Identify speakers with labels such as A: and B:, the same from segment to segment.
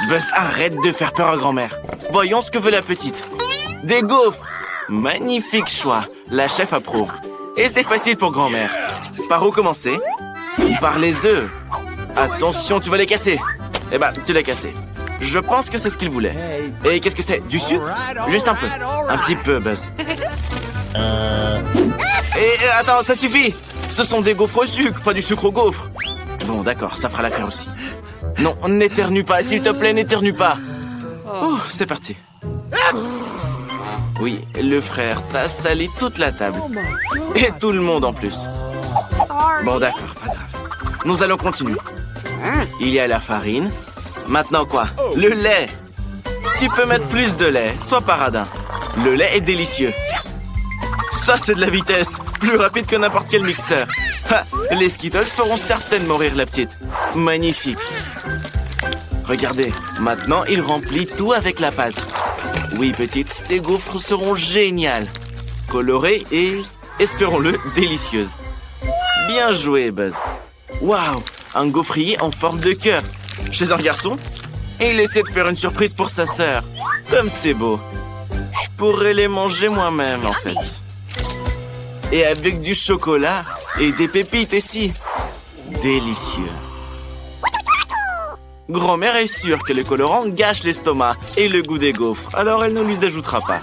A: Buzz, arrête de faire peur à grand-mère. Voyons ce que veut la petite. Des gaufres. Magnifique choix. La chef approuve. Et c'est facile pour grand-mère. Par où commencer? Par les œufs. Attention, tu vas les casser. Eh ben, tu l'as cassé. Je pense que c'est ce qu'il voulait. Et qu'est-ce que c'est? Du sucre? Juste un peu. Un petit peu, Buzz. Et attends, ça suffit. Ce sont des gaufres au sucre, pas du sucre au gaufre. Bon, d'accord, ça fera l'affaire aussi. Non, n'éternue pas, s'il te plaît, n'éternue pas. Oh, c'est parti. Oui, le frère t'a sali toute la table. Et tout le monde en plus. Bon, d'accord, pas grave. Nous allons continuer. Il y a la farine. Maintenant quoi? Le lait. Tu peux mettre plus de lait, sois pas radin. Le lait est délicieux. Ça, c'est de la vitesse. Plus rapide que n'importe quel mixeur. Ha, les Skittles feront certainement rire la petite. Magnifique. Regardez, maintenant, il remplit tout avec la pâte. Oui, petite, ces gaufres seront géniales. Colorées et, espérons-le, délicieuses. Bien joué, Buzz. Waouh, un gaufrier en forme de cœur. Chez un garçon? Et il essaie de faire une surprise pour sa sœur. Comme c'est beau. Je pourrais les manger moi-même, en fait. Et avec du chocolat et des pépites aussi. Délicieux. Grand-mère est sûre que le colorant gâche l'estomac et le goût des gaufres, alors elle ne lui ajoutera pas.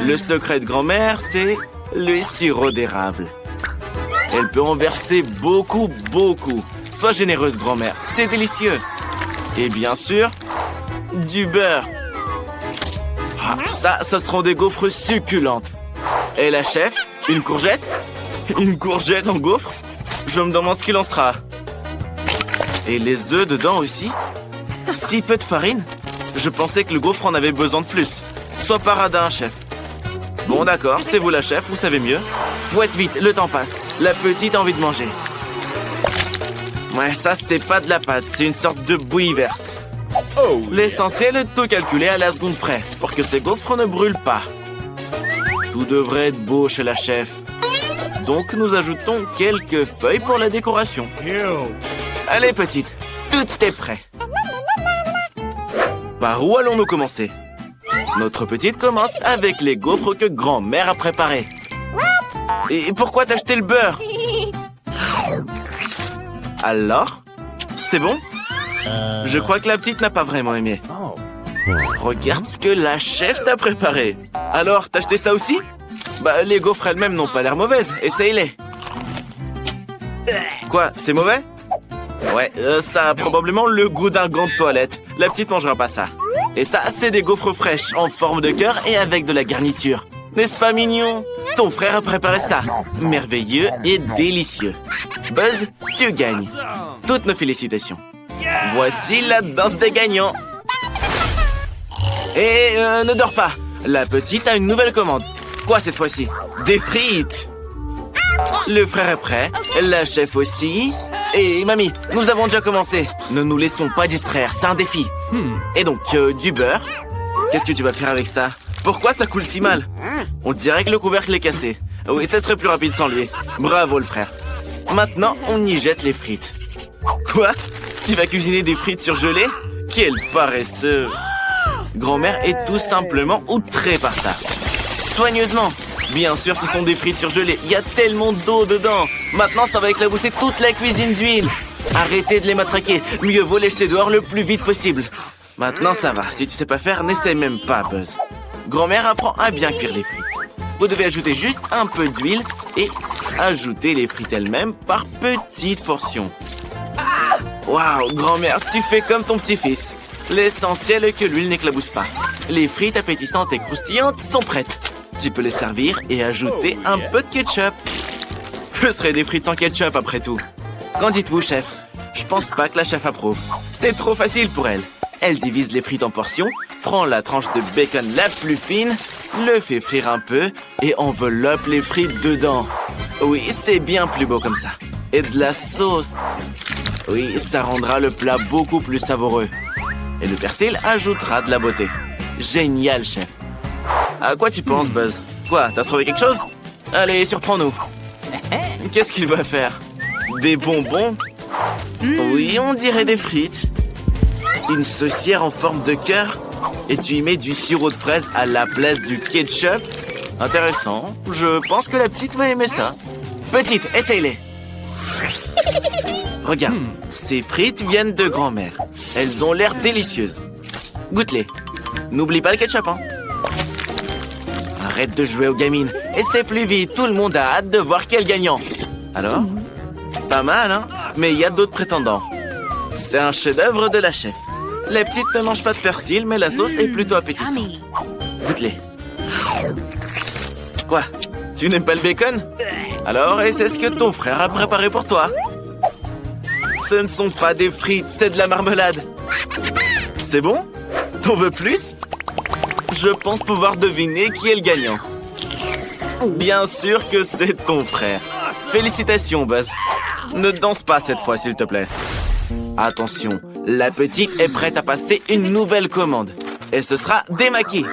A: Le secret de grand-mère, c'est le sirop d'érable. Elle peut en verser beaucoup, beaucoup. Sois généreuse, grand-mère, c'est délicieux. Et bien sûr, du beurre. Ah, ça seront des gaufres succulentes. Et la chef, une courgette? Une courgette en gaufre? Je me demande ce qu'il en sera. Et les œufs dedans aussi? Si peu de farine? Je pensais que le gaufre en avait besoin de plus. Sois pas radin, chef. Bon, d'accord, c'est vous la chef, vous savez mieux. Fouette vite, le temps passe. La petite a envie de manger. Ouais, ça, c'est pas de la pâte, c'est une sorte de bouillie verte. L'essentiel est de tout calculer à la seconde près, pour que ces gaufres ne brûlent pas. Tout devrait être beau chez la chef. Donc, nous ajoutons quelques feuilles pour la décoration. Allez, petite, tout est prêt. Par où allons-nous commencer? Notre petite commence avec les gaufres que grand-mère a préparées. Et pourquoi t'as acheté le beurre? Alors? C'est bon? Je crois que la petite n'a pas vraiment aimé. Regarde ce que la chef t'a préparé. Alors, t'as acheté ça aussi? Bah, les gaufres elles-mêmes n'ont pas l'air mauvaises. Essaye-les. Quoi, c'est mauvais? Ouais, ça a probablement le goût d'un gant de toilette. La petite mangera pas ça. Et ça, c'est des gaufres fraîches en forme de cœur et avec de la garniture. N'est-ce pas mignon? Ton frère a préparé ça. Merveilleux et délicieux. Buzz, tu gagnes. Toutes nos félicitations. Voici la danse des gagnants. Et ne dors pas. La petite a une nouvelle commande. Quoi cette fois-ci? Des frites. Le frère est prêt. La chef aussi. Et mamie, nous avons déjà commencé. Ne nous laissons pas distraire, c'est un défi. Et donc, du beurre. Qu'est-ce que tu vas faire avec ça? Pourquoi ça coule si mal? On dirait que le couvercle est cassé. Oui, ça serait plus rapide sans lui. Bravo le frère. Maintenant, on y jette les frites. Quoi? Tu vas cuisiner des frites surgelées? Quel paresseux! Grand-mère est tout simplement outrée par ça. Soigneusement. Bien sûr, ce sont des frites surgelées. Il y a tellement d'eau dedans. Maintenant, ça va éclabousser toute la cuisine d'huile. Arrêtez de les matraquer. Mieux vaut les jeter dehors le plus vite possible. Maintenant, ça va. Si tu sais pas faire, n'essaie même pas, Buzz. Grand-mère apprend à bien cuire les frites. Vous devez ajouter juste un peu d'huile et ajouter les frites elles-mêmes par petites portions. Waouh, grand-mère, tu fais comme ton petit-fils. L'essentiel est que l'huile n'éclabousse pas. Les frites appétissantes et croustillantes sont prêtes. Tu peux les servir et ajouter un peu de ketchup. Que seraient des frites sans ketchup après tout? Qu'en dites-vous, chef? Je pense pas que la chef approuve. C'est trop facile pour elle. Elle divise les frites en portions, prend la tranche de bacon la plus fine, le fait frire un peu et enveloppe les frites dedans. Oui, c'est bien plus beau comme ça. Et de la sauce. Oui, ça rendra le plat beaucoup plus savoureux. Et le persil ajoutera de la beauté. Génial, chef. À quoi tu penses, Buzz? Quoi, t'as trouvé quelque chose? Allez, surprends-nous. Qu'est-ce qu'il va faire? Des bonbons? Oui, on dirait des frites. Une saucière en forme de cœur et tu y mets du sirop de fraise à la place du ketchup. Intéressant. Je pense que la petite va aimer ça. Petite, essaye-les. Regarde, ces frites viennent de grand-mère. Elles ont l'air délicieuses. Goûte-les. N'oublie pas le ketchup, hein. Arrête de jouer aux gamines. Essaie plus vite. Tout le monde a hâte de voir quel gagnant. Alors? Pas mal, hein? Mais il y a d'autres prétendants. C'est un chef-d'œuvre de la chef. Les petites ne mangent pas de persil, mais la sauce est plutôt appétissante. Goûte-les. Quoi? Tu n'aimes pas le bacon? Alors, et c'est ce que ton frère a préparé pour toi. Ce ne sont pas des frites, c'est de la marmelade. C'est bon? T'en veux plus? Je pense pouvoir deviner qui est le gagnant. Bien sûr que c'est ton frère. Félicitations, Buzz. Ne danse pas cette fois, s'il te plaît. Attention, la petite est prête à passer une nouvelle commande. Et ce sera des maquis.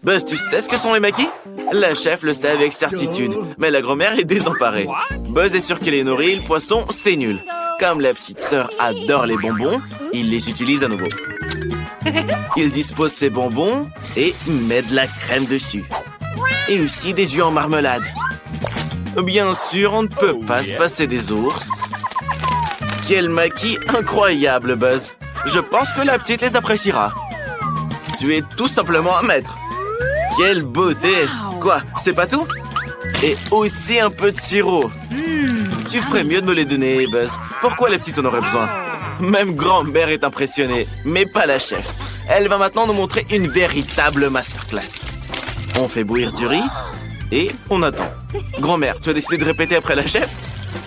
A: Buzz, tu sais ce que sont les maquis? La chef le sait avec certitude, mais la grand-mère est désemparée. Buzz est sûr qu'il est nourri, le poisson, c'est nul. Comme la petite sœur adore les bonbons, il les utilise à nouveau. Il dispose ses bonbons et met de la crème dessus. Et aussi des œufs en marmelade. Bien sûr, on ne peut pas se passer des ours. Quel maquis incroyable, Buzz. Je pense que la petite les appréciera. Tu es tout simplement un maître. Quelle beauté. Quoi, c'est pas tout? Et aussi un peu de sirop. Tu ferais mieux de me les donner, Buzz. Pourquoi les petites en auraient besoin? Même grand-mère est impressionnée, mais pas la chef. Elle va maintenant nous montrer une véritable masterclass. On fait bouillir du riz et on attend. Grand-mère, tu as décidé de répéter après la chef?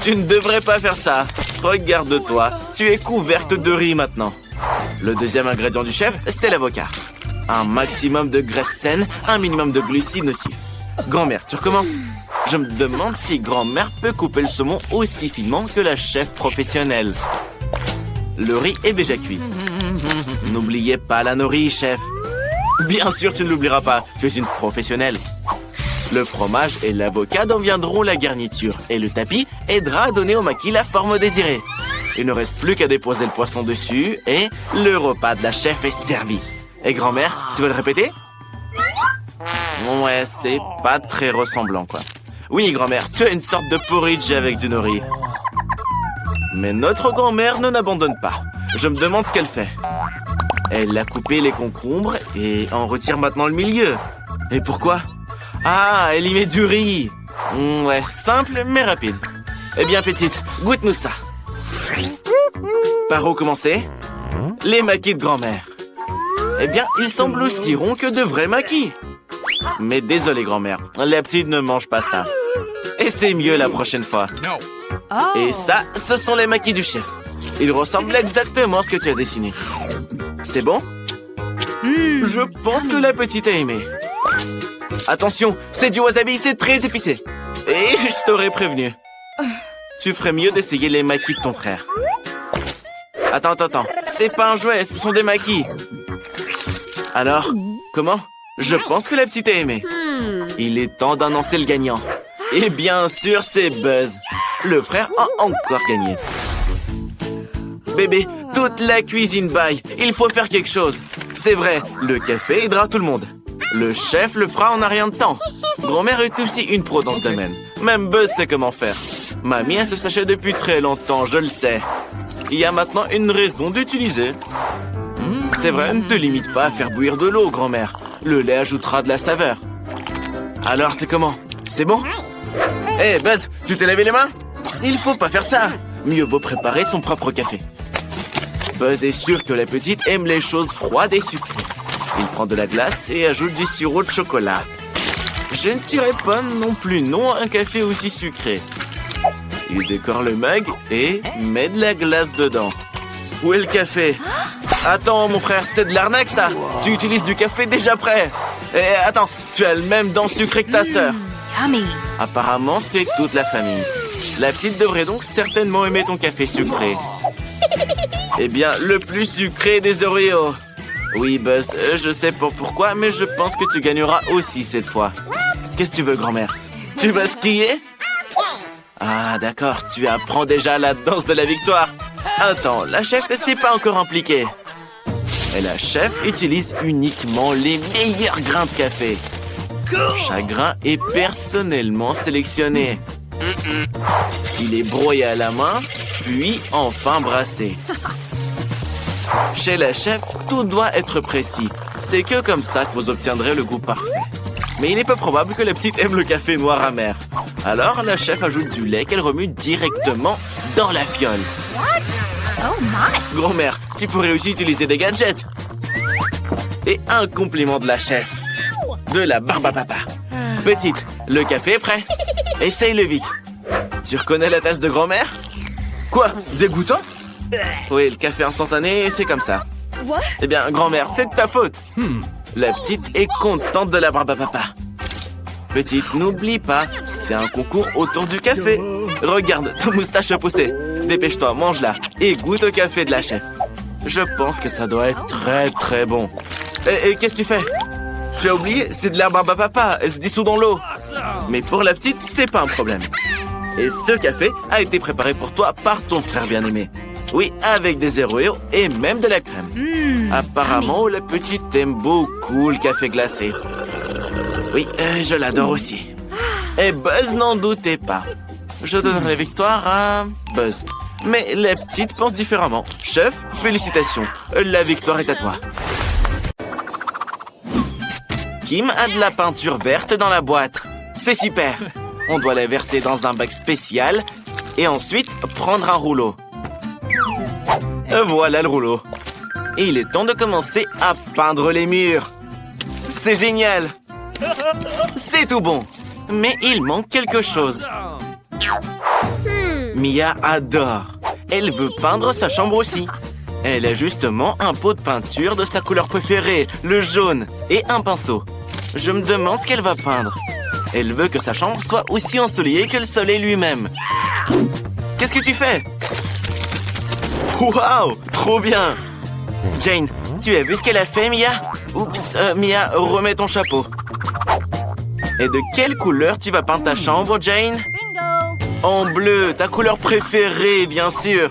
A: Tu ne devrais pas faire ça. Regarde-toi, tu es couverte de riz maintenant. Le deuxième ingrédient du chef, c'est l'avocat. Un maximum de graisse saine, un minimum de glucides nocifs. Grand-mère, tu recommences? Je me demande si grand-mère peut couper le saumon aussi finement que la chef professionnelle. Le riz est déjà cuit. N'oubliez pas la nori, chef. Bien sûr, tu ne l'oublieras pas. Tu es une professionnelle. Le fromage et l'avocat deviendront la garniture. Et le tapis aidera à donner au maquis la forme désirée. Il ne reste plus qu'à déposer le poisson dessus et le repas de la chef est servi. Et grand-mère, tu veux le répéter? Ouais, c'est pas très ressemblant, quoi. Oui, grand-mère, tu as une sorte de porridge avec du nori. Mais notre grand-mère ne n'abandonne pas. Je me demande ce qu'elle fait. Elle a coupé les concombres et en retire maintenant le milieu. Et pourquoi? Ah, elle y met du riz. Ouais, simple mais rapide. Eh bien, petite, goûte-nous ça. Par où commencer? Les maquis de grand-mère. Eh bien, ils semblent aussi ronds que de vrais maquis. Mais désolé, grand-mère, la petite ne mange pas ça. Et c'est mieux la prochaine fois. Et ça, ce sont les maquis du chef. Ils ressemblent exactement à ce que tu as dessiné. C'est bon? Je pense que la petite a aimé. Attention, c'est du wasabi, c'est très épicé. Et je t'aurais prévenu. Tu ferais mieux d'essayer les maquis de ton frère. Attends. C'est pas un jouet, ce sont des maquis. Alors, comment? Je pense que la petite a aimé. Il est temps d'annoncer le gagnant. Et bien sûr, c'est Buzz. Le frère a encore gagné. Bébé, toute la cuisine baille. Il faut faire quelque chose. C'est vrai, le café aidera tout le monde. Le chef le fera en un rien de temps. Grand-mère est aussi une pro dans ce domaine. Même Buzz sait comment faire. Mamie a ce sachet depuis très longtemps, je le sais. Il y a maintenant une raison d'utiliser. C'est vrai, ne te limite pas à faire bouillir de l'eau, grand-mère. Le lait ajoutera de la saveur. Alors, c'est comment? C'est bon? Hé, Buzz, tu t'es lavé les mains? Il faut pas faire ça. Mieux vaut préparer son propre café. Buzz est sûr que la petite aime les choses froides et sucrées. Il prend de la glace et ajoute du sirop de chocolat. Je ne dirais pas non plus non à un café aussi sucré. Il décore le mug et met de la glace dedans. Où est le café? Attends, mon frère, c'est de l'arnaque, ça. Tu utilises du café déjà prêt. Et attends, tu as le même dent sucré que ta sœur. Apparemment, c'est toute la famille. La petite devrait donc certainement aimer ton café sucré. Eh bien, le plus sucré des Oreos. Oui, Buzz, je sais pas pourquoi, mais je pense que tu gagneras aussi cette fois. Qu'est-ce que tu veux, grand-mère? Tu vas skier? Ah, d'accord, tu apprends déjà la danse de la victoire. Attends, la chef ne s'est pas encore impliquée. Et la chef utilise uniquement les meilleurs grains de café. Chaque grain est personnellement sélectionné. Il est broyé à la main, puis enfin brassé. Chez la chef, tout doit être précis. C'est que comme ça que vous obtiendrez le goût parfait. Mais il est peu probable que la petite aime le café noir amer. Alors la chef ajoute du lait qu'elle remue directement dans la fiole.
B: Oh my!
A: Grand-mère, tu pourrais aussi utiliser des gadgets. Et un compliment de la chef. De la barbe à papa. Petite, le café est prêt. Essaye-le vite. Tu reconnais la tasse de grand-mère? Quoi? Dégoûtant? Oui, le café instantané, c'est comme ça.
B: What?
A: Eh bien, grand-mère, c'est de ta faute. La petite est contente de la barbe à papa. Petite, n'oublie pas, c'est un concours autour du café. Regarde, ta moustache a poussé. Dépêche-toi, mange-la et goûte au café de la chef. Je pense que ça doit être très très bon. Et qu'est-ce que tu fais? Tu as oublié, c'est de la barbe à papa, elle se dissout dans l'eau. Mais pour la petite, c'est pas un problème. Et ce café a été préparé pour toi par ton frère bien-aimé. Oui, avec des Oreos et même de la crème. Apparemment, la petite aime beaucoup le café glacé. Oui, je l'adore aussi. Et Buzz n'en doutait pas. Je donnerai la victoire à Buzz. Mais la petite pense différemment. Chef, félicitations. La victoire est à toi. Kim a de la peinture verte dans la boîte. C'est super. On doit la verser dans un bac spécial et ensuite prendre un rouleau. Voilà le rouleau. Et il est temps de commencer à peindre les murs. C'est génial. C'est tout bon. Mais il manque quelque chose. Mia adore. Elle veut peindre sa chambre aussi. Elle a justement un pot de peinture de sa couleur préférée, le jaune, et un pinceau. Je me demande ce qu'elle va peindre. Elle veut que sa chambre soit aussi ensoleillée que le soleil lui-même. Qu'est-ce que tu fais? Waouh, trop bien! Jane, tu as vu ce qu'elle a fait, Mia? Oups, Mia, remets ton chapeau. Et de quelle couleur tu vas peindre ta chambre, Jane?
B: Bingo!
A: En bleu, ta couleur préférée, bien sûr.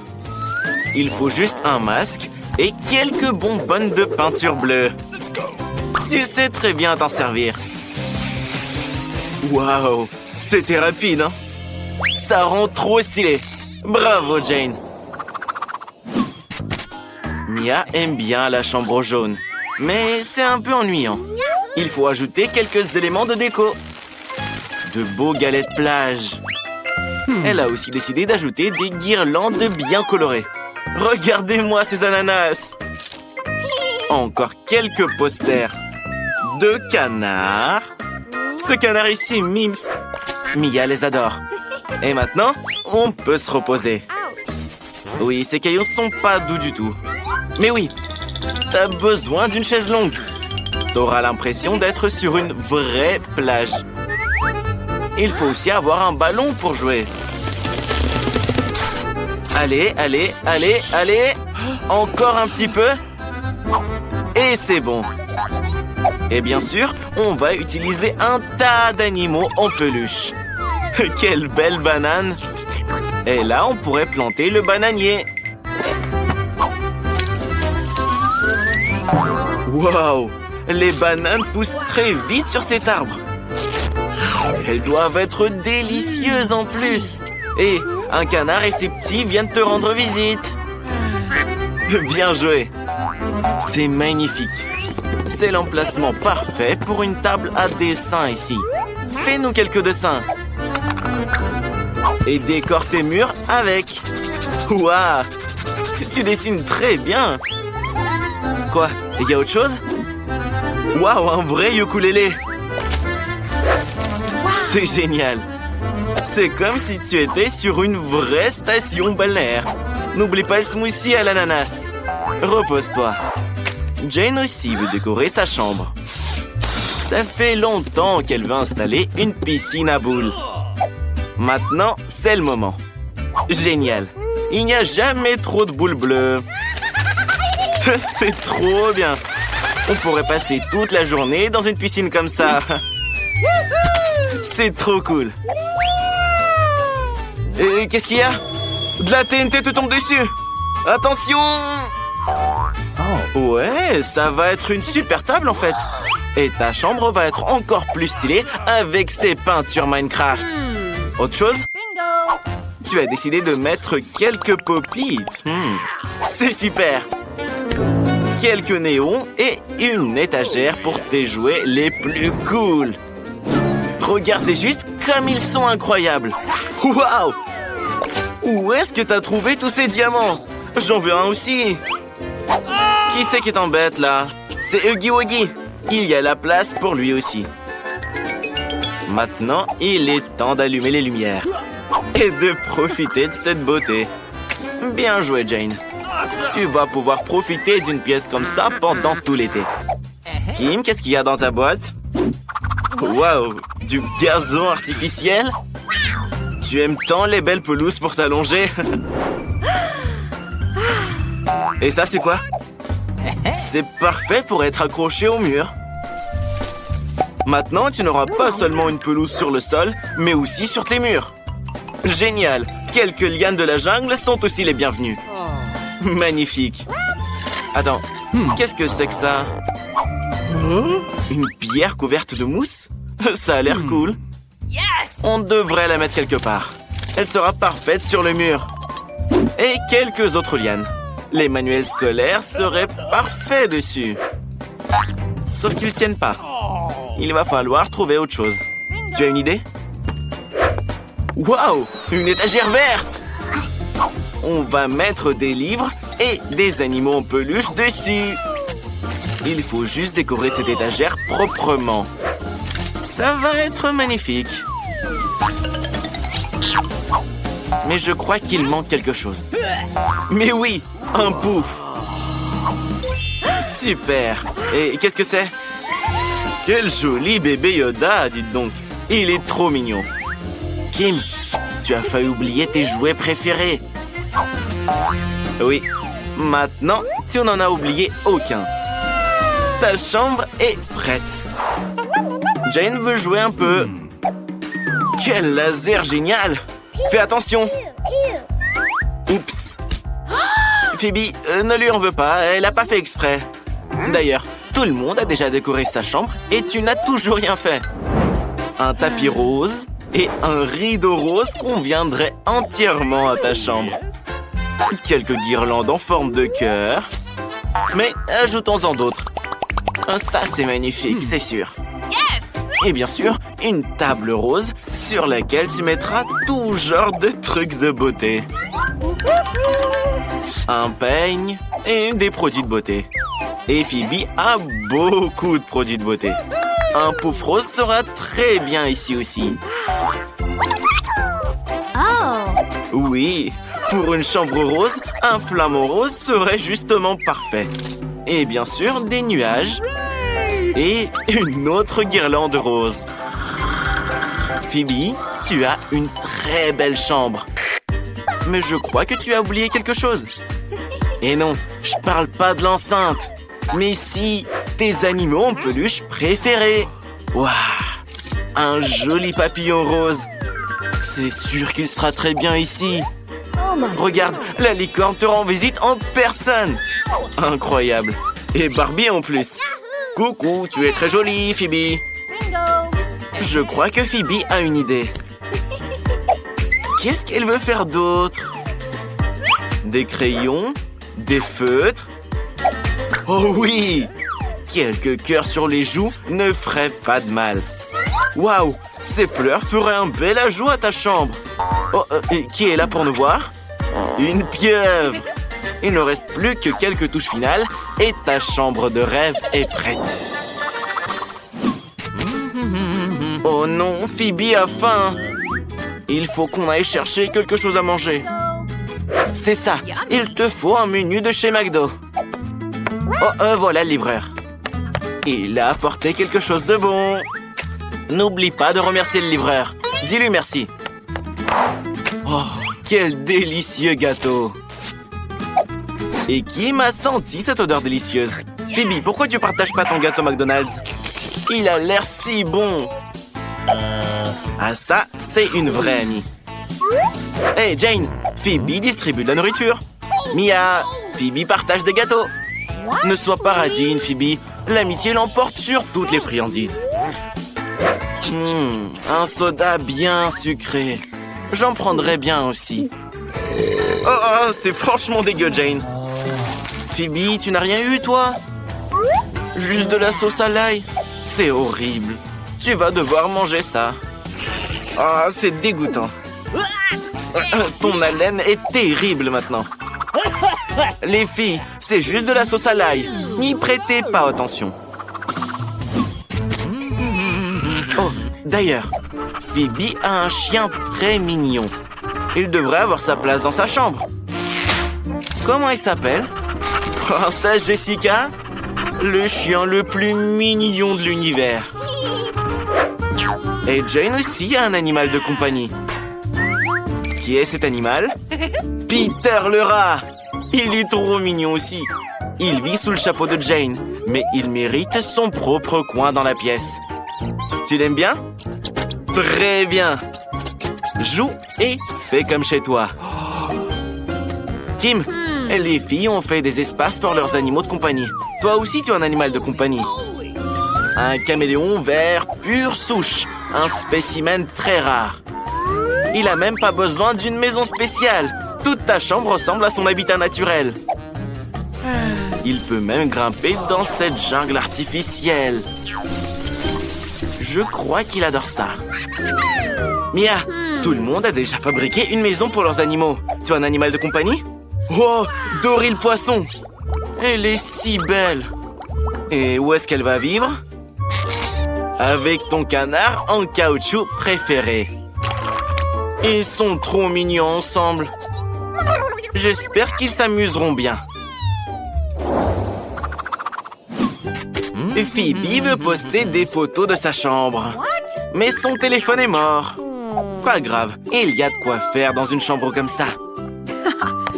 A: Il faut juste un masque et quelques bonbonnes de peinture bleue. Tu sais très bien t'en servir. Waouh, c'était rapide, hein? Ça rend trop stylé. Bravo, Jane. Mia aime bien la chambre jaune, mais c'est un peu ennuyant. Il faut ajouter quelques éléments de déco. De beaux galets de plage. Elle a aussi décidé d'ajouter des guirlandes bien colorées. Regardez-moi ces ananas. Encore quelques posters. 2 canards. Ce canard ici, Mims. Mia les adore. Et maintenant, on peut se reposer. Oui, ces cailloux sont pas doux du tout. Mais oui, t'as besoin d'une chaise longue. T'auras l'impression d'être sur une vraie plage. Il faut aussi avoir un ballon pour jouer. Allez, allez, allez, allez. Encore un petit peu. Et c'est bon. Et bien sûr, on va utiliser un tas d'animaux en peluche. Quelle belle banane! Et là, on pourrait planter le bananier. Waouh! Les bananes poussent très vite sur cet arbre. Elles doivent être délicieuses en plus. Et un canard et ses petits viennent te rendre visite. Bien joué! C'est magnifique. C'est l'emplacement parfait pour une table à dessin ici. Fais-nous quelques dessins. Et décore tes murs avec. Waouh! Tu dessines très bien. Quoi? Il y a autre chose? Waouh, un vrai ukulélé. C'est génial. C'est comme si tu étais sur une vraie station balnéaire. N'oublie pas le smoothie à l'ananas. Repose-toi. Jane aussi veut décorer sa chambre. Ça fait longtemps qu'elle veut installer une piscine à boules. Maintenant, c'est le moment. Génial. Il n'y a jamais trop de boules bleues. C'est trop bien. On pourrait passer toute la journée dans une piscine comme ça. C'est trop cool. Et qu'est-ce qu'il y a? De la TNT te tombe dessus. Attention! Ouais, ça va être une super table en fait. Et ta chambre va être encore plus stylée avec ces peintures Minecraft. Autre chose?
B: Bingo.
A: Tu as décidé de mettre quelques pop-it. C'est super. Quelques néons et une étagère pour tes jouets les plus cool. Regardez juste comme ils sont incroyables. Waouh! Où est-ce que t'as trouvé tous ces diamants? J'en veux un aussi. Qui c'est qui t'embête là? C'est Huggy Wuggy. Il y a la place pour lui aussi. Maintenant, il est temps d'allumer les lumières et de profiter de cette beauté. Bien joué, Jane. Tu vas pouvoir profiter d'une pièce comme ça pendant tout l'été. Kim, qu'est-ce qu'il y a dans ta boîte? Waouh! Du gazon artificiel? Tu aimes tant les belles pelouses pour t'allonger? Et ça, c'est quoi? C'est parfait pour être accroché au mur. Maintenant, tu n'auras pas seulement une pelouse sur le sol, mais aussi sur tes murs. Génial! Quelques lianes de la jungle sont aussi les bienvenues. Magnifique! Attends, qu'est-ce que c'est que ça? Une pierre couverte de mousse? Ça a l'air cool.
B: Yes.
A: On devrait la mettre quelque part. Elle sera parfaite sur le mur. Et quelques autres lianes. Les manuels scolaires seraient parfaits dessus. Sauf qu'ils tiennent pas. Il va falloir trouver autre chose. Tu as une idée? Waouh! Une étagère verte! On va mettre des livres et des animaux en peluche dessus. Il faut juste décorer cette étagère proprement. Ça va être magnifique. Mais je crois qu'il manque quelque chose. Mais oui, un pouf. Super. Et qu'est-ce que c'est? Quel joli bébé Yoda, dites donc. Il est trop mignon. Kim, tu as failli oublier tes jouets préférés. Oui, maintenant, tu n'en as oublié aucun. Ta chambre est prête. Jane veut jouer un peu. Quel laser génial! Fais attention! Oups! Phoebe, ne lui en veux pas, elle n'a pas fait exprès. D'ailleurs, tout le monde a déjà décoré sa chambre et tu n'as toujours rien fait. Un tapis rose et un rideau rose conviendraient entièrement à ta chambre. Quelques guirlandes en forme de cœur. Mais ajoutons-en d'autres. Ça, c'est magnifique, c'est sûr. Et bien sûr, une table rose sur laquelle tu mettras tout genre de trucs de beauté. Un peigne et des produits de beauté. Et Phoebe a beaucoup de produits de beauté. Un pouf rose sera très bien ici aussi.
B: Oh.
A: Oui, pour une chambre rose, un flamant rose serait justement parfait. Et bien sûr, des nuages. Et une autre guirlande rose. Phoebe, tu as une très belle chambre. Mais je crois que tu as oublié quelque chose. Et non, je parle pas de l'enceinte. Mais si, tes animaux en peluche préférés. Waouh! Un joli papillon rose. C'est sûr qu'il sera très bien ici. Regarde, la licorne te rend visite en personne. Incroyable. Et Barbie en plus. Coucou, tu es très jolie, Phoebe.
B: Bingo.
A: Je crois que Phoebe a une idée. Qu'est-ce qu'elle veut faire d'autre? Des crayons? Des feutres? Oh oui! Quelques cœurs sur les joues ne feraient pas de mal. Waouh! Ces fleurs feraient un bel ajout à ta chambre. Oh, qui est là pour nous voir? Une pieuvre! Il ne reste plus que quelques touches finales et ta chambre de rêve est prête. Oh non, Phoebe a faim. Il faut qu'on aille chercher quelque chose à manger. C'est ça, il te faut un menu de chez McDo. Oh, voilà le livreur. Il a apporté quelque chose de bon. N'oublie pas de remercier le livreur. Dis-lui merci. Oh, quel délicieux gâteau. Et qui m'a senti cette odeur délicieuse? Phoebe, pourquoi tu partages pas ton gâteau McDonald's? Il a l'air si bon. Ah ça, c'est une vraie amie. Hey Jane, Phoebe distribue de la nourriture. Mia, Phoebe partage des gâteaux. Ne sois pas radine, Phoebe. L'amitié l'emporte sur toutes les friandises. Un soda bien sucré. J'en prendrais bien aussi. Oh, c'est franchement dégueu, Jane. Phoebe, tu n'as rien eu, toi? Juste de la sauce à l'ail. C'est horrible. Tu vas devoir manger ça. Ah, c'est dégoûtant. Ton haleine est terrible maintenant. Les filles, c'est juste de la sauce à l'ail. N'y prêtez pas attention. Oh, d'ailleurs, Phoebe a un chien très mignon. Il devrait avoir sa place dans sa chambre. Comment il s'appelle? Oh, ça, Jessica? Le chien le plus mignon de l'univers. Et Jane aussi a un animal de compagnie. Qui est cet animal? Peter le rat! Il est trop mignon aussi. Il vit sous le chapeau de Jane, mais il mérite son propre coin dans la pièce. Tu l'aimes bien? Très bien. Joue et fais comme chez toi. Kim, les filles ont fait des espaces pour leurs animaux de compagnie. Toi aussi, tu as un animal de compagnie. Un caméléon vert pure souche. Un spécimen très rare. Il a même pas besoin d'une maison spéciale. Toute ta chambre ressemble à son habitat naturel. Il peut même grimper dans cette jungle artificielle. Je crois qu'il adore ça. Mia, tout le monde a déjà fabriqué une maison pour leurs animaux. Tu as un animal de compagnie? Oh, Dory le poisson! Elle est si belle. Et où est-ce qu'elle va vivre? Avec ton canard en caoutchouc préféré. Ils sont trop mignons ensemble. J'espère qu'ils s'amuseront bien. Phoebe veut poster des photos de sa chambre. Mais son téléphone est mort. Pas grave, il y a de quoi faire dans une chambre comme ça.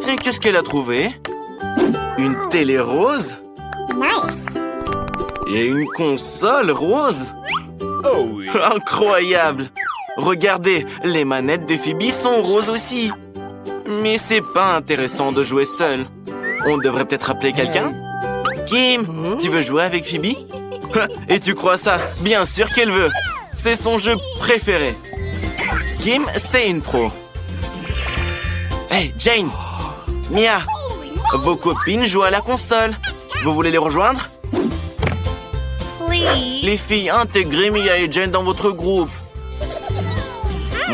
A: Et qu'est-ce qu'elle a trouvé? Une télé rose? Et une console rose? Oh, incroyable! Regardez, les manettes de Phoebe sont roses aussi. Mais c'est pas intéressant de jouer seul. On devrait peut-être appeler quelqu'un? Kim, tu veux jouer avec Phoebe? Et tu crois ça? Bien sûr qu'elle veut. C'est son jeu préféré. Kim, c'est une pro. Hey, Jane! Mia! Vos copines jouent à la console. Vous voulez les rejoindre?
B: Please.
A: Les filles, intégrez Mia et Jane dans votre groupe.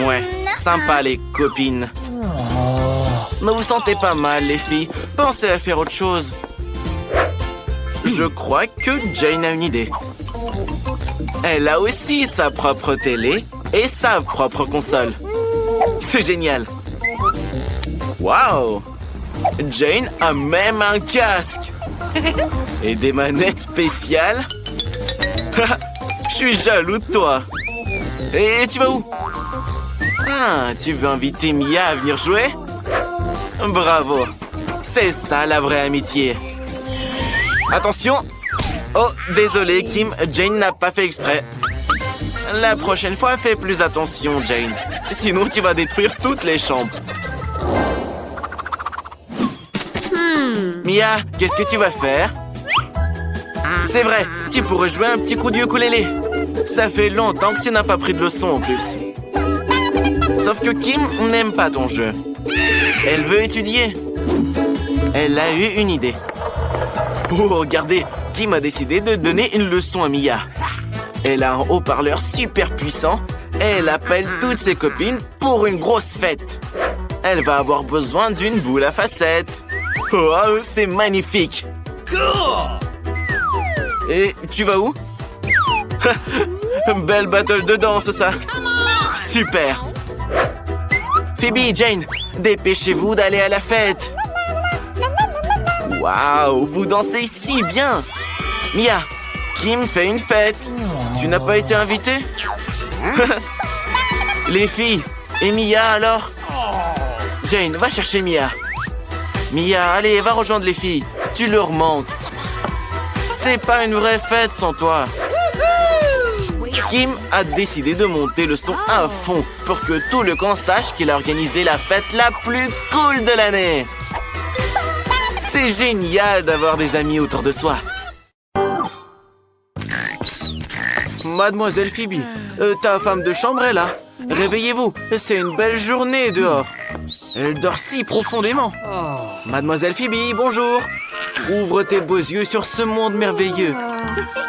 A: Ouais, sympa les copines. Ne vous sentez pas mal, les filles. Pensez à faire autre chose. Je crois que Jane a une idée. Elle a aussi sa propre télé et sa propre console. C'est génial. Waouh! Jane a même un casque. Et des manettes spéciales. Je suis jaloux de toi. Et tu vas où? Ah, tu veux inviter Mia à venir jouer? Bravo. C'est ça la vraie amitié. Attention! Oh, désolé, Kim, Jane n'a pas fait exprès. La prochaine fois, fais plus attention, Jane. Sinon, tu vas détruire toutes les chambres. Mia, qu'est-ce que tu vas faire? C'est vrai, tu pourrais jouer un petit coup de ukulélé. Ça fait longtemps que tu n'as pas pris de leçon en plus. Sauf que Kim n'aime pas ton jeu. Elle veut étudier. Elle a eu une idée. Oh, regardez, Kim a décidé de donner une leçon à Mia. Elle a un haut-parleur super puissant et elle appelle toutes ses copines pour une grosse fête. Elle va avoir besoin d'une boule à facettes. Wow, c'est magnifique. Et tu vas où? Belle battle de danse, ça. Super. Phoebe et Jane, dépêchez-vous d'aller à la fête. Waouh, vous dansez si bien. Mia, Kim fait une fête. Tu n'as pas été invitée? Les filles, et Mia alors? Jane, va chercher Mia. Mia, allez, va rejoindre les filles. Tu leur manques. C'est pas une vraie fête sans toi. Kim a décidé de monter le son à fond pour que tout le camp sache qu'il a organisé la fête la plus cool de l'année. C'est génial d'avoir des amis autour de soi. Mademoiselle Phoebe, ta femme de chambre est là. Réveillez-vous, c'est une belle journée dehors. Elle dort si profondément. Mademoiselle Phoebe, bonjour. Ouvre tes beaux yeux sur ce monde merveilleux.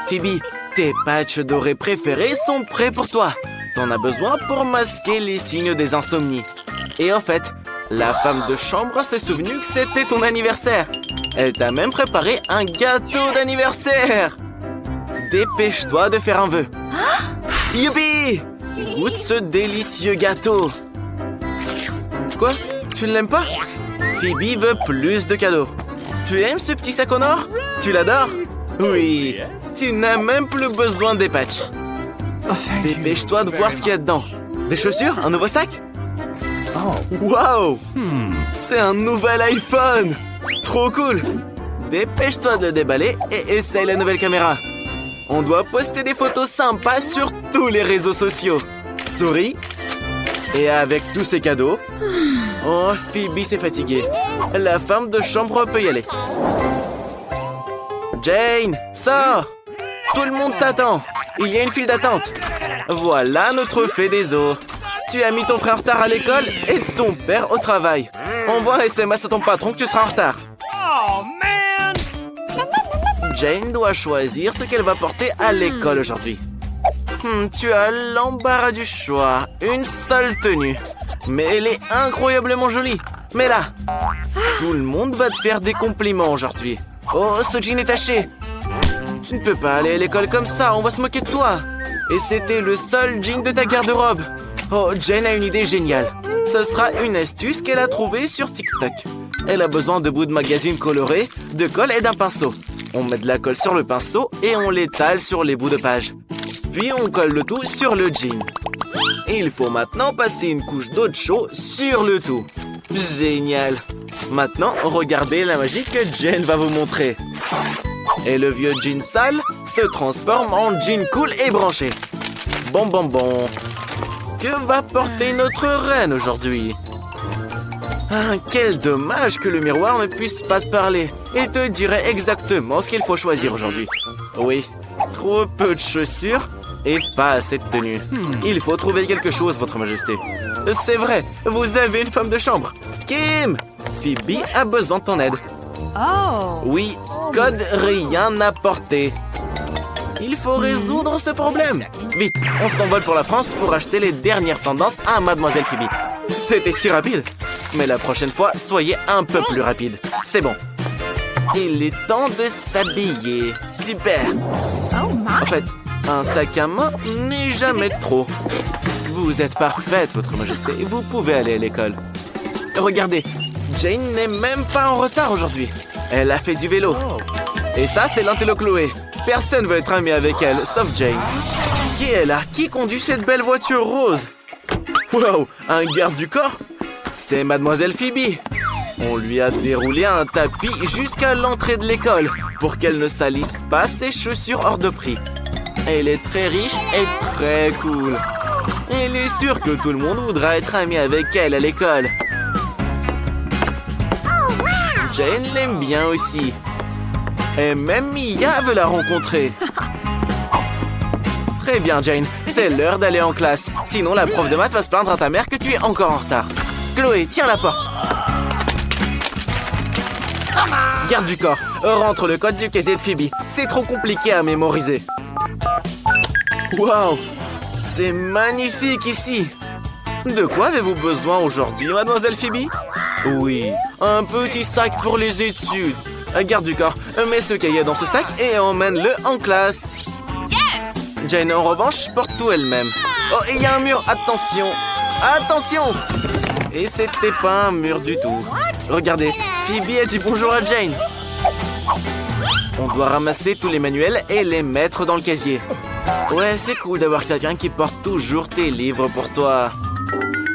A: Phoebe, tes patchs dorés préférés sont prêts pour toi. T'en as besoin pour masquer les signes des insomnies. Et en fait, la femme de chambre s'est souvenue que c'était ton anniversaire. Elle t'a même préparé un gâteau d'anniversaire. Dépêche-toi de faire un vœu. Youpi! Goûte ce délicieux gâteau. Quoi? Tu ne l'aimes pas? Phoebe veut plus de cadeaux. Tu aimes ce petit sac en or? Tu l'adores? Oui. Tu n'as même plus besoin des patchs. Dépêche-toi de voir ce qu'il y a dedans. Des chaussures? Un nouveau sac? Wow! C'est un nouvel iPhone! Trop cool! Dépêche-toi de le déballer et essaye la nouvelle caméra. On doit poster des photos sympas sur tous les réseaux sociaux. Souris. Et avec tous ces cadeaux... Oh, Phoebe s'est fatiguée. La femme de chambre peut y aller. Jane, sors! Tout le monde t'attend. Il y a une file d'attente. Voilà notre fée des eaux. Tu as mis ton frère en retard à l'école et ton père au travail. Envoie un SMS à ton patron que tu seras en retard.
B: Oh, man!
A: Jane doit choisir ce qu'elle va porter à l'école aujourd'hui. Tu as l'embarras du choix. Une seule tenue. Mais elle est incroyablement jolie. Mais là, tout le monde va te faire des compliments aujourd'hui. Oh, ce jean est taché. Tu ne peux pas aller à l'école comme ça, on va se moquer de toi. Et c'était le seul jean de ta garde-robe. Oh, Jane a une idée géniale. Ce sera une astuce qu'elle a trouvée sur TikTok. Elle a besoin de bouts de magazine colorés, de colle et d'un pinceau. On met de la colle sur le pinceau et on l'étale sur les bouts de page. Puis on colle le tout sur le jean. Il faut maintenant passer une couche d'eau de chaud sur le tout. Génial! Maintenant, regardez la magie que Jane va vous montrer. Et le vieux jean sale se transforme en jean cool et branché. Bon. Que va porter notre reine aujourd'hui? Quel dommage que le miroir ne puisse pas te parler et te dirait exactement ce qu'il faut choisir aujourd'hui. Oui, trop peu de chaussures et pas assez de tenue. Il faut trouver quelque chose, votre majesté. C'est vrai, vous avez une femme de chambre. Kim! Phoebe a besoin de ton aide.
B: Oh!
A: Oui, code rien à porter. Il faut résoudre ce problème. Vite, on s'envole pour la France pour acheter les dernières tendances à Mademoiselle Phoebe. C'était si rapide. Mais la prochaine fois, soyez un peu plus rapide. C'est bon. Il est temps de s'habiller. Super.
B: Oh my!
A: En fait, un sac à main n'est jamais trop. Vous êtes parfaite, votre majesté. Vous pouvez aller à l'école. Regardez, Jane n'est même pas en retard aujourd'hui. Elle a fait du vélo. Et ça, c'est l'intello Chloé. Personne veut être ami avec elle, sauf Jane. Qui est là? Qui conduit cette belle voiture rose? Wow, un garde du corps? C'est Mademoiselle Phoebe. On lui a déroulé un tapis jusqu'à l'entrée de l'école pour qu'elle ne salisse pas ses chaussures hors de prix. Elle est très riche et très cool. Elle est sûre que tout le monde voudra être ami avec elle à l'école. Jane l'aime bien aussi. Et même Mia veut la rencontrer. Très bien, Jane. C'est l'heure d'aller en classe. Sinon, la prof de maths va se plaindre à ta mère que tu es encore en retard. Chloé, tiens la porte. Garde du corps. Rentre le code du casier de Phoebe. C'est trop compliqué à mémoriser. Waouh! C'est magnifique ici. De quoi avez-vous besoin aujourd'hui, Mademoiselle Phoebe? Oui, un petit sac pour les études. Garde du corps, mets ce cahier dans ce sac et emmène-le en classe.
B: Yes!
A: Jane, en revanche, porte tout elle-même. Oh, il y a un mur, attention! Attention! Et c'était pas un mur du tout. Regardez, Phoebe a dit bonjour à Jane. On doit ramasser tous les manuels et les mettre dans le casier. Ouais, c'est cool d'avoir quelqu'un qui porte toujours tes livres pour toi.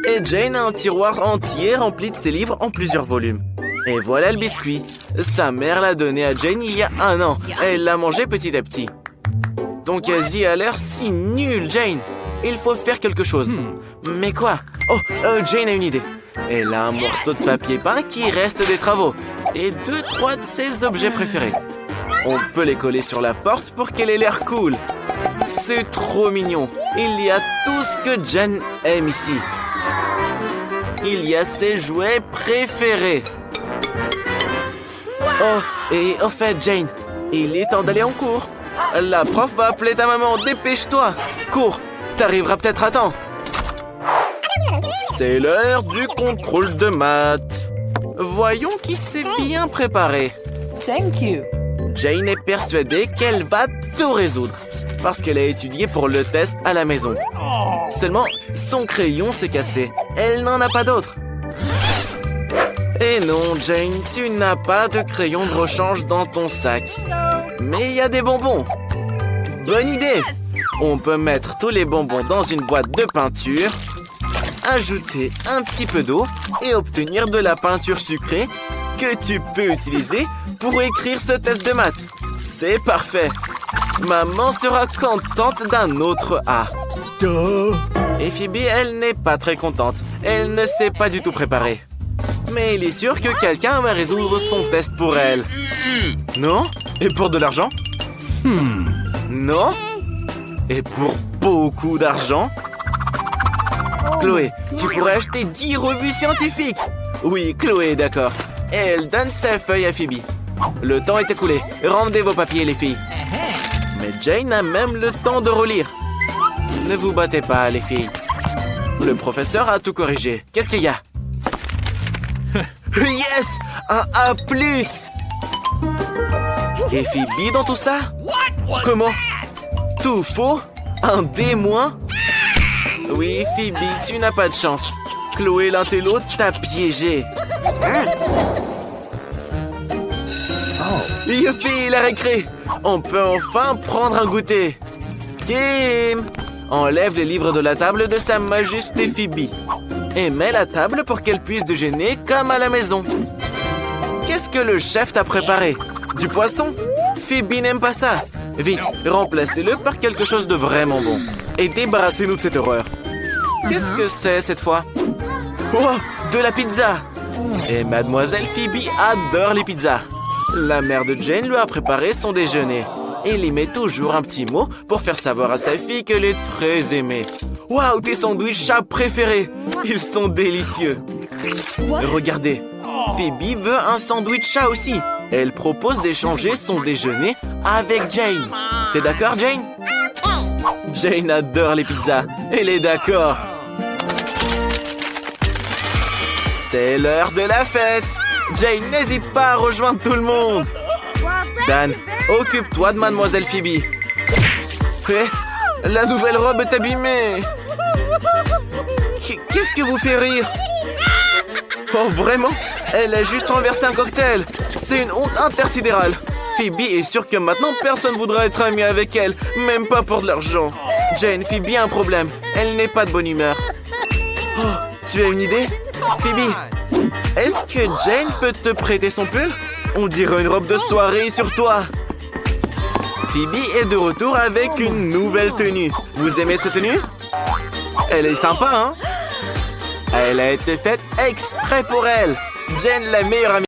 A: Et Jane a un tiroir entier rempli de ses livres en plusieurs volumes. Et voilà le biscuit. Sa mère l'a donné à Jane il y a 1 an. Elle l'a mangé petit à petit. Ton casier a l'air si nul, Jane. Il faut faire quelque chose. Mais quoi? Oh, Jane a une idée. Elle a un morceau de papier peint qui reste des travaux et 2-3 de ses objets préférés. On peut les coller sur la porte pour qu'elle ait l'air cool. C'est trop mignon. Il y a tout ce que Jen aime ici. Il y a ses jouets préférés. Oh, et au fait, Jane, il est temps d'aller en cours. La prof va appeler ta maman. Dépêche-toi. Cours, t'arriveras peut-être à temps. C'est l'heure du contrôle de maths. Voyons qui s'est bien préparé.
B: Thank you.
A: Jane est persuadée qu'elle va tout résoudre parce qu'elle a étudié pour le test à la maison. Seulement, son crayon s'est cassé. Elle n'en a pas d'autre. Et non, Jane, tu n'as pas de crayon de rechange dans ton sac. Mais il y a des bonbons. Bonne idée! On peut mettre tous les bonbons dans une boîte de peinture, ajouter un petit peu d'eau et obtenir de la peinture sucrée que tu peux utiliser pour écrire ce test de maths. C'est parfait. Maman sera contente d'un autre A. Et Phoebe, elle n'est pas très contente. Elle ne s'est pas du tout préparée. Mais il est sûr que quelqu'un va résoudre son test pour elle. Non? Et pour de l'argent? Non? Et pour beaucoup d'argent? Chloé, tu pourrais acheter 10 revues scientifiques. Oui, Chloé est d'accord. Et elle donne sa feuille à Phoebe. Le temps est écoulé. Rendez vos papiers, les filles. Mais Jane a même le temps de relire. Ne vous battez pas, les filles. Le professeur a tout corrigé. Qu'est-ce qu'il y a? Yes! Un A+. Et Phoebe dans tout ça? Comment? Tout faux? Un D-? Oui, Phoebe, tu n'as pas de chance. Chloé l'intello t'a piégé. Youpi, la récré! On peut enfin prendre un goûter. Kim! Enlève les livres de la table de Sa Majesté Phoebe. Et mets la table pour qu'elle puisse déjeuner comme à la maison. Qu'est-ce que le chef t'a préparé? Du poisson? Phoebe n'aime pas ça. Vite, remplacez-le par quelque chose de vraiment bon. Et débarrassez-nous de cette horreur. Qu'est-ce que c'est cette fois? Oh, de la pizza! Et mademoiselle Phoebe adore les pizzas. La mère de Jane lui a préparé son déjeuner. Et il y met toujours un petit mot pour faire savoir à sa fille qu'elle est très aimée. Waouh, tes sandwichs chats préférés! Ils sont délicieux. Regardez, Phoebe veut un sandwich chat aussi. Elle propose d'échanger son déjeuner avec Jane. T'es d'accord, Jane? Jane adore les pizzas. Elle est d'accord. C'est l'heure de la fête. Jane, n'hésite pas à rejoindre tout le monde. Dan, occupe-toi de mademoiselle Phoebe. La nouvelle robe est abîmée. Qu'est-ce que vous fait rire? Oh, vraiment? Elle a juste renversé un cocktail. C'est une honte intersidérale. Phoebe est sûre que maintenant, personne ne voudra être ami avec elle. Même pas pour de l'argent. Jane, Phoebe a un problème. Elle n'est pas de bonne humeur. Oh, tu as une idée? Phoebe, est-ce que Jane peut te prêter son pull? On dirait une robe de soirée sur toi. Phoebe est de retour avec une nouvelle tenue. Vous aimez cette tenue? Elle est sympa, hein? Elle a été faite exprès pour elle. Jane, la meilleure amie.